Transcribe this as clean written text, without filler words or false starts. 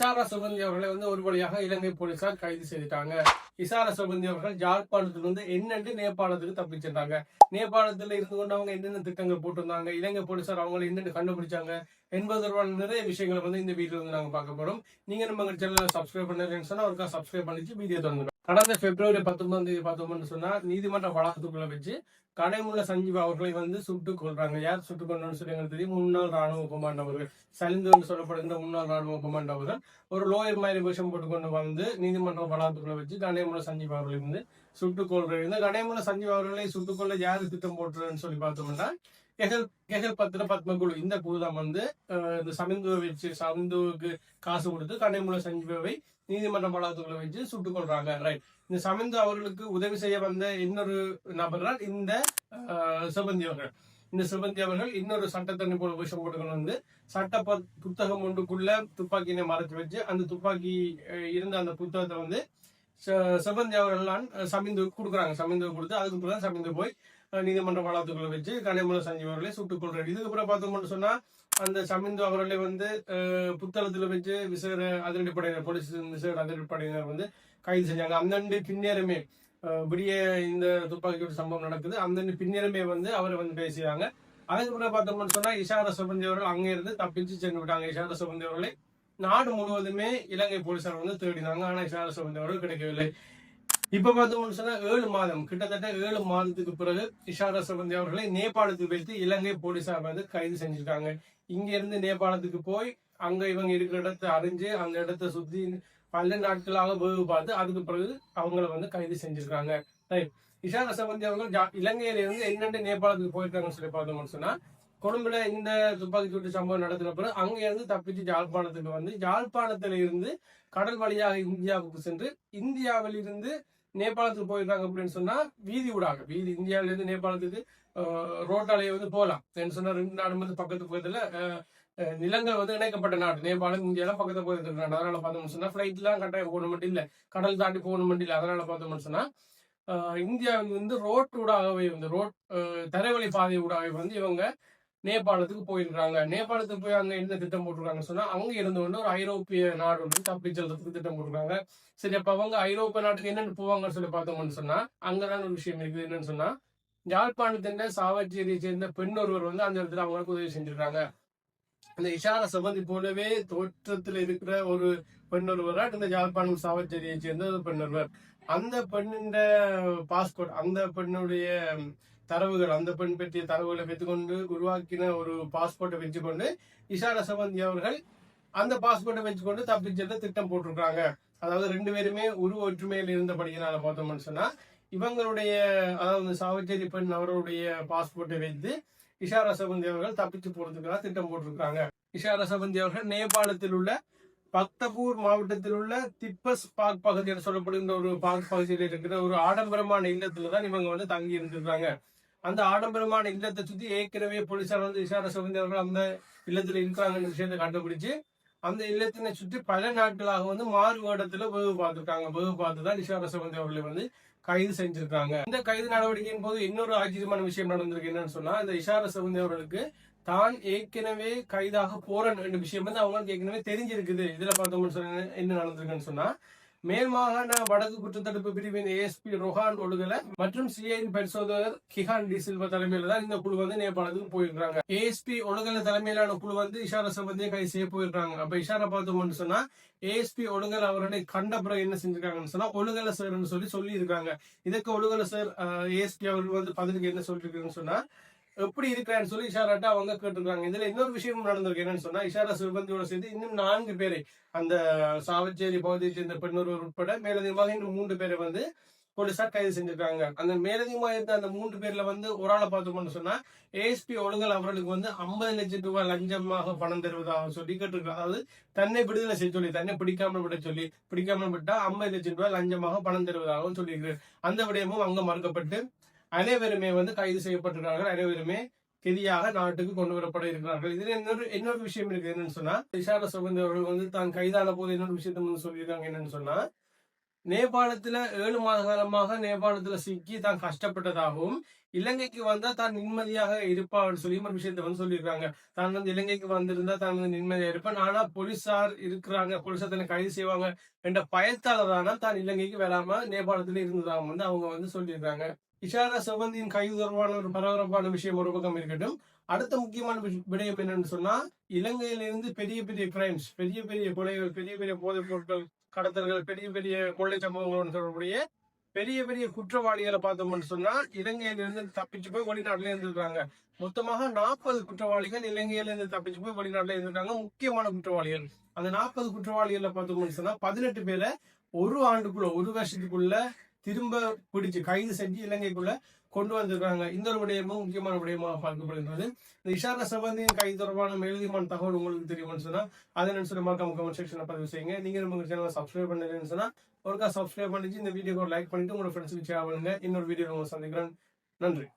இஷாரா சுகந்தி அவர்களை ஒரு வழியாக இலங்கை போலீசார் கைது செய்துட்டாங்க. இஷாரா சுகந்தி அவர்கள் யாழ்ப்பாணத்திலிருந்து என்னென்று நேபாளத்துக்கு தப்பிச்சிருந்தாங்க. நேபாளத்துல இருந்து கொண்டு அவங்க என்னென்ன திட்டங்கள் போட்டிருந்தாங்க, இலங்கை போலீசார் அவங்களை என்னென்னு கண்டுபிடிச்சாங்க என்பது தொடர்பான நிறைய விஷயங்களை இந்த வீடியோ நாங்க பார்க்க போறோம். நீங்க நம்ம சேனலை சப்ஸ்கிரைப் பண்ணலன்னு சொன்னா ஒருக்கா சப்ஸ்கிரைப் பண்ணிச்சு வீடியோ தொடர்ந்து. கடந்த பிப்ரவரி 19 பார்த்தோம்னு சொன்னா நீதிமன்ற வளாகத்துக்குள்ள வச்சு கடைமுள்ள சஞ்சீவ் அவர்களை சுட்டுக் கொள்றாங்க. யார் சுட்டுக் கொண்டோன்னு சொல்லி எங்களுக்கு தெரியும். முன்னாள் ராணுவ கமாண்ட் அவர்கள், சலிந்து சொல்லப்படுகின்ற முன்னாள் ராணுவ கமாண்ட் அவர்கள் ஒரு லோயர் மாதிரி விஷம் போட்டுக்கொண்டு நீதிமன்ற வளாகத்துக்குள்ள வச்சு கடைமுள்ள சஞ்சீவ் அவர்களை சுட்டுக் கொள்றது. இந்த கடைமுள்ள சஞ்சீவ் அவர்களை சுட்டுக்கொள்ள யாரு திட்டம் போட்டுறன்னு சொல்லி பார்த்தோம்னா கெகல் பத்திர பத்மகுழு. இந்த குழு தான் இந்த சமிந்துவை வச்சு சமிந்துவுக்கு காசு கொடுத்து கடைமுள்ள சஞ்சீவை நீதிமன்ற வளாகத்துக்குள்ள வச்சு சுட்டுக் கொள்றாங்க. ரைட். இந்த சமிந்து அவர்களுக்கு உதவி செய்ய வந்த இன்னொரு நபர் தான் இந்த சிபந்தி அவர்கள். இந்த சிபந்தி அவர்கள் இன்னொரு சட்டத்தண்ணி போல விஷம் போட்டுக்கொண்டு சட்ட புத்தகம் ஒன்றுக்குள்ள துப்பாக்கியை மறைச்சு வச்சு அந்த துப்பாக்கி இருந்த அந்த புத்தகத்தை சிபந்தி அவர்கள் சமிந்து கொடுக்குறாங்க. சமிந்து கொடுத்து அதுக்கு சமிந்து போய் நீதிமன்ற வளாகத்துக்குள்ள வச்சு கடைமுள்ள சஞ்சீவ் அவர்களை சுட்டுக் கொள்றாரு. இதுக்கப்புறம் பார்த்தோம்னு சொன்னா அந்த சமிந்து அவர்களை புத்தகத்துல வச்சு விசேட அதிரடிப்படையினர், போலீஸ் விசேட அதிரடிப்படையினர் கைது செஞ்சாங்க. அந்த பின்னேரமே விடிய இந்த துப்பாக்கி சம்பவம் நடக்குது. அந்த பின்னேரமே அவரை பேசினாங்க. அதுக்கப்புறம் பார்த்தோம்னு சொன்னா இஷாரா சுபந்தி அவர்கள் அங்கே இருந்து தப்பிச்சு சென்று விட்டாங்க. இஷாரா சுபந்தி அவர்களை நாடு முழுவதுமே இலங்கை போலீசார் தேடினாங்க. ஆனா இஷாரா சுபந்தி அவர்கள் கிடைக்கவில்லை. இப்ப பார்த்தோம்னு சொன்னா 7 மாதம், கிட்டத்தட்ட 7 மாதத்துக்கு பிறகு இஷாரா சுபந்தி அவர்களை நேபாளத்துக்கு வைத்து இலங்கை போலீசார் கைது செஞ்சிருக்காங்க. இங்க இருந்து நேபாளத்துக்கு போய் அங்க இவங்க இருக்கிற இடத்தை அறிஞ்சு அந்த இடத்த சுத்தி பல நாட்களாக வேவு பார்த்து அதுக்கு பிறகு அவங்கள கைது செஞ்சிருக்காங்க. இஷாரா சுபந்தி அவர்கள் இலங்கையில இருந்து என்னென்ன நேபாளத்துக்கு போயிருக்காங்கன்னு சொல்லி பார்த்தோம்னு சொன்னா கொழும்புல இந்த துப்பாக்கி சூட்டு சம்பவம் நடத்தின பிறகு அங்க இருந்து தப்பிச்சு யாழ்ப்பாணத்துக்கு யாழ்ப்பாணத்துல இருந்து கடல் வழியாக இந்தியாவுக்கு சென்று இந்தியாவில் இருந்து நேபாளத்துக்கு போயிருக்காங்க. அப்படின்னு சொன்னா வீதி ஊடாக இந்தியாவில இருந்து நேபாளத்துக்கு ரோட்டாலேயே போகலாம். சொன்னா 2 நாடு பக்கத்து பக்கத்துல நிலங்கள் இணைக்கப்பட்ட நாடு. நேபாளம் இந்தியாலாம் பக்கத்துல போயிருக்க நாடு. அதனால பார்த்தோம்னு சொன்னா பிளைட் எல்லாம் கட்டாயம் போகணும் மட்டும் இல்ல, கடல் தாண்டி போகணும் மட்டும் இல்லை. அதனால பார்த்தோம்னு சொன்னா இந்தியாவில் ரோட் ஊடாகவே ரோட் தரைவழி பாதை ஊடாகவே இவங்க நேபாளத்துக்கு போயிருக்காங்க. நேபாளத்துக்கு போய் அங்க என்ன திட்டம் போட்டிருக்காங்கன்னு சொன்னா அங்க இருந்து ஒரு ஐரோப்பிய நாடு தப்பி செல்றதுக்கு திட்டம் போட்டிருக்காங்க. சரி, அப்ப அவங்க ஐரோப்பிய நாட்டுக்கு என்னென்னு போவாங்கன்னு சொல்லி பார்த்தோம்னு சொன்னா அங்கதான் ஒரு விஷயம் இருக்குது. என்னன்னு சொன்னா யாழ்ப்பாணத்தின் சாவச்சேரியை சேர்ந்த பெண் ஒருவர் அந்த இடத்துல அவங்களுக்கு உதவி செஞ்சிருக்காங்க. அந்த இஷாரா சுபந்தி போலவே தோற்றத்துல இருக்கிற ஒரு பெண் ஒருவர் இந்த யாழ்ப்பாணம் சாவச்சேரியை சேர்ந்த ஒரு பெண் ஒருவர். அந்த பெண்ணின் பாஸ்போர்ட், அந்த பெண்ணுடைய தரவுகள், அந்த பெண் பற்றிய தரவுகளை வைத்துக்கொண்டு உருவாக்கின ஒரு பாஸ்போர்ட்டை வச்சுக்கொண்டு இஷாரா சுபந்தி அவர்கள் அந்த பாஸ்போர்ட்டை வச்சுக்கொண்டு தப்பிச்செல்ல திட்டம் போட்டிருக்காங்க. அதாவது 2 பேருமே உருவ ஒற்றுமையில் இருந்தபடியினால பார்த்தோம்னு சொன்னா இவங்களுடைய அதாவது சாவச்சேரி பெண் அவருடைய பாஸ்போர்ட்டை வைத்து இஷாரா சுபந்தி அவர்கள் தப்பிச்சு போறதுக்காக திட்டம் போட்டிருக்காங்க. இஷாரா சுபந்தி அவர்கள் நேபாளத்தில் உள்ள பக்தபூர் மாவட்டத்தில் உள்ள திப்பஸ் பார்க் பகுதியில் சொல்லப்படுகின்ற ஒரு பார்க் பகுதியில் இருக்கிற ஒரு ஆடம்பரமான இல்லத்துலதான் இவங்க தங்கி இருந்திருக்காங்க. அந்த ஆடம்பரமான இல்லத்தை சுத்தி ஏற்கனவே போலீசார் இஷாரா சுபந்தி அவர்கள் அந்த இல்லத்துல இருக்கிறாங்கன்ற விஷயத்தை கண்டுபிடிச்சு அந்த இல்லத்தினை சுற்றி பல நாட்களாக மாறு வேடத்துல வேவு பார்த்திருக்காங்க. வேவு பார்த்துதான் இஷாரா சுபந்தி அவர்களை கைது செஞ்சிருக்காங்க. இந்த கைது நடவடிக்கையின் போது இன்னொரு ஆச்சரியமான விஷயம் நடந்திருக்கு. என்னன்னு சொன்னா இந்த இஷாரா சுபந்தி அவர்களுக்கு தான் ஏற்கனவே கைதாக போறேன் என்ற விஷயம் அவங்களுக்கு ஏற்கனவே தெரிஞ்சிருக்குது. இதுல பார்த்தோம்னு சொன்ன என்ன நடந்திருக்குன்னு சொன்னா மேல் மாகாண வடக்கு குற்றத்தடுப்பு பிரிவின் ஏஎஸ்பி ரொஹான் ஒழுகல மற்றும் சிஐடி பரிசோதகர் கிஹான் டி சில்வா தலைமையில தான் இந்த குழு நேபாளத்துக்கு போயிருக்காங்க. ஏஎஸ்பி ஒழுகல தலைமையிலான குழு இஷாரா சுபந்தியை கைது செய்ய போயிருக்காங்க. அப்ப இஷாரா பார்த்தோம்னு சொன்னா ஏஎஸ்பி ஒழுங்கல் அவர்களை கண்ட பிறகு என்ன செஞ்சிருக்காங்கன்னு சொன்னா ஒழுகல சார்ன்னு சொல்லி இருக்காங்க. இதுக்கு ஒழுகல சார் ஏஎஸ்பி அவர்கள் பதிலுக்கு என்ன சொல்லிருக்காங்கன்னு சொன்னா எப்படி இருக்கிறான்னு சொல்லி இஷாராட்ட அவங்க கேட்டிருக்காங்க. இதுல இன்னொரு விஷயம் நடந்திருக்கு. என்னன்னு சொன்னா இஷாரா சுபந்தியோட சேர்த்து இன்னும் 4 பேரை அந்த சாவச்சேரி பகுதியை சேர்ந்த பெண்ணொருவர் உட்பட மேலதிகமாக இன்னும் 3 பேரை போலீசார் கைது செஞ்சிருக்காங்க. அந்த மேலதிகமாக இருந்த அந்த 3 பேர்ல ஒரு ஆளை பார்த்தோம்னு சொன்னா ஏஎஸ்பி ஒழுங்கல் அவர்களுக்கு 50 லட்சம் ரூபாய் லஞ்சமாக பணம் தருவதாக சொல்லி கேட்டிருக்காங்க. அதாவது தன்னை விடுதலை செய்ய சொல்லி, தன்னை பிடிக்காமல் விட சொல்லி, பிடிக்காமல் விட்டா 50 லட்சம் ரூபாய் லஞ்சமாக பணம் தருவதாகவும் சொல்லியிருக்கிறார். அந்த விடயமும் அங்க மறுக்கப்பட்டு அனைவருமே கைது செய்யப்பட்டிருக்கிறார்கள். அனைவருமே கெதியாக நாட்டுக்கு கொண்டு வரப்பட இருக்கிறார்கள். இதுல இன்னொரு விஷயம் இருக்கு. என்னன்னு சொன்னா இஷாரா சுபந்தி அவர்கள் தான் கைதான போது இன்னொரு விஷயத்த சொல்லியிருக்காங்க. என்னன்னு சொன்னா நேபாளத்துல 7 மாத காலமாக நேபாளத்துல சிக்கி தான் கஷ்டப்பட்டதாகவும் இலங்கைக்கு வந்தா தான் நிம்மதியாக இருப்பான்னு சொல்லி ஒரு விஷயத்த சொல்லியிருக்காங்க. தான் இலங்கைக்கு வந்திருந்தா தான் நிம்மதியா இருப்பேன். ஆனா போலீசார் இருக்கிறாங்க, போலீசார் தன்னை கைது செய்வாங்க என்ற பயத்தால தான் இலங்கைக்கு வராம நேபாளத்துல இருந்ததாகவும் அவங்க சொல்லியிருக்காங்க. இஷாரா செவந்தியின் கைது தொடர்பான ஒரு பரபரப்பான விஷயம் ஒரு பக்கம் இருக்கட்டும். அடுத்த முக்கியமான விடயம் என்னன்னு சொன்னா, இலங்கையிலிருந்து பெரிய பெரிய கிரைம்ஸ், பெரிய பெரிய கொலைகள், பெரிய பெரிய போதைப் பொருட்கள் கடத்தல்கள், பெரிய பெரிய கொள்ளை சம்பவங்களோடு தொடர்புடைய பெரிய பெரிய குற்றவாளிகளை பார்த்தோம்னு சொன்னா இலங்கையிலிருந்து தப்பிச்சு போய் வெளிநாட்டுல இருந்திருக்காங்க. மொத்தமாக 40 குற்றவாளிகள் இலங்கையில இருந்து தப்பிச்சு போய் வெளிநாட்டுல இருந்திருக்காங்க. முக்கியமான குற்றவாளிகள். அந்த 40 குற்றவாளிகளை பார்த்தோம்னு சொன்னா 18 பேரை ஒரு ஆண்டுக்குள்ள, ஒரு வருஷத்துக்குள்ள திரும்ப பிடிச்சு கைது செஞ்சு இலங்கைக்குள்ள கொண்டு வந்திருக்காங்க. இந்த ஒரு விடயமும் முக்கியமான விடயமாக பார்க்கப்படுகிறது. இந்த இஷாரா செவந்தியின் கைது தொடர்பான மேலதிகமான தகவல் உங்களுக்கு தெரியும்னு சொன்னா அதை நினைச்சு மறக்காம கமெண்ட் செக்ஷன்ல பதிவு செய்யுங்க. நீங்க நம்ம சேனலை சப்ஸ்கிரைப் பண்ணலன்னு சொன்னா ஒருக்கா சப்ஸ்கிரைப் பண்ணிச்சு இந்த வீடியோக்கு லைக் பண்ணிட்டு உங்களோட ஃப்ரெண்ட்ஸுக்கு ஷேர் பண்ணுங்க. இன்னொரு வீடியோ உங்களை சந்திக்கிறேன். நன்றி.